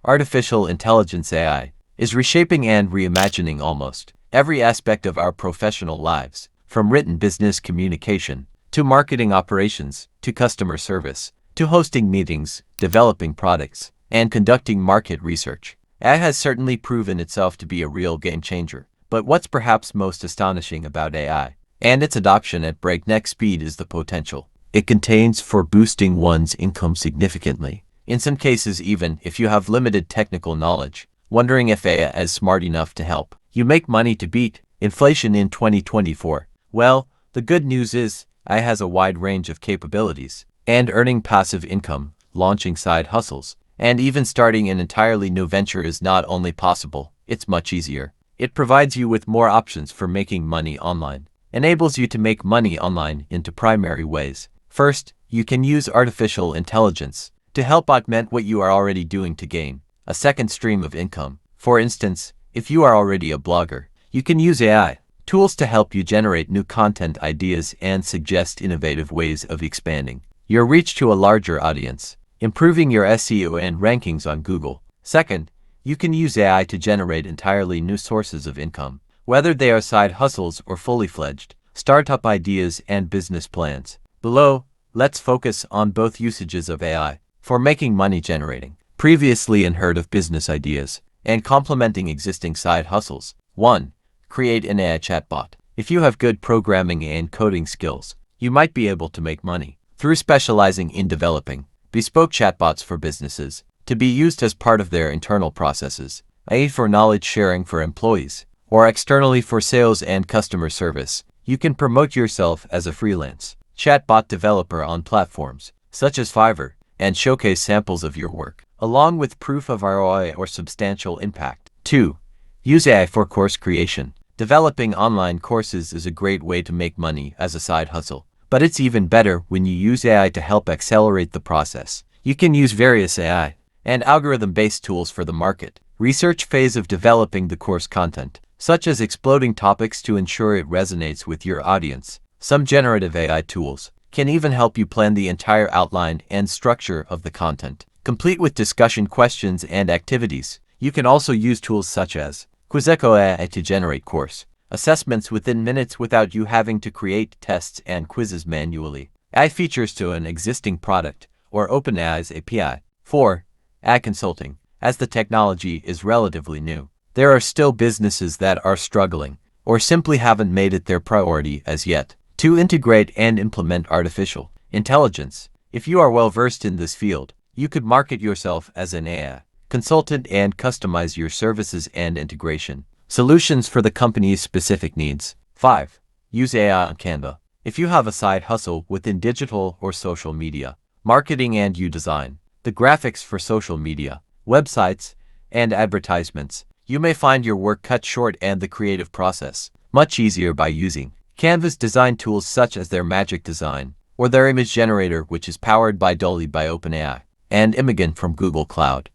Artificial intelligence AI is reshaping and reimagining almost every aspect of our professional lives, from written business communication to marketing operations to customer service to hosting meetings, developing products, and conducting market research. AI has certainly proven itself to be a real game changer. But what's perhaps most astonishing about AI and its adoption at breakneck speed is the potential it contains for boosting one's income significantly. In some cases, even if you have limited technical knowledge, wondering if AI is smart enough to help you make money to beat inflation in 2024. Well, the good news is AI has a wide range of capabilities, and earning passive income, launching side hustles, and even starting an entirely new venture is not only possible, it's much easier. It provides you with more options for making money online, enables you to make money online in two primary ways. First, you can use artificial intelligence to help augment what you are already doing to gain a second stream of income. For instance, if you are already a blogger, you can use AI tools to help you generate new content ideas and suggest innovative ways of expanding your reach to a larger audience, improving your SEO and rankings on Google. Second, you can use AI to generate entirely new sources of income, whether they are side hustles or fully fledged startup ideas and business plans. Below, let's focus on both usages of AI for making money generating previously unheard of business ideas and complementing existing side hustles. 1. Create an AI chatbot. If you have good programming and coding skills, you might be able to make money through specializing in developing bespoke chatbots for businesses to be used as part of their internal processes, i.e. for knowledge sharing for employees, or externally for sales and customer service. You can promote yourself as a freelance chatbot developer on platforms such as Fiverr and showcase samples of your work, along with proof of ROI or substantial impact. 2. Use AI for course creation. Developing online courses is a great way to make money as a side hustle, but it's even better when you use AI to help accelerate the process. You can use various AI and algorithm-based tools for the market research phase of developing the course content, such as exploding topics to ensure it resonates with your audience. Some generative AI tools can even help you plan the entire outline and structure of the content, complete with discussion questions and activities. You can also use tools such as Quizzeco AI to generate course assessments within minutes without you having to create tests and quizzes manually. AI features to an existing product or OpenAI's API. 4. AI consulting. As the technology is relatively new, there are still businesses that are struggling or simply haven't made it their priority as yet to integrate and implement artificial intelligence. If you are well versed in this field, you could market yourself as an AI consultant and customize your services and integration solutions for the company's specific needs. 5. Use AI on Canva. If you have a side hustle within digital or social media marketing and you design the graphics for social media, websites, and advertisements, you may find your work cut short and the creative process much easier by using Canva's design tools such as their Magic Design or their image generator, which is powered by Dolly by OpenAI and Imagen from Google Cloud.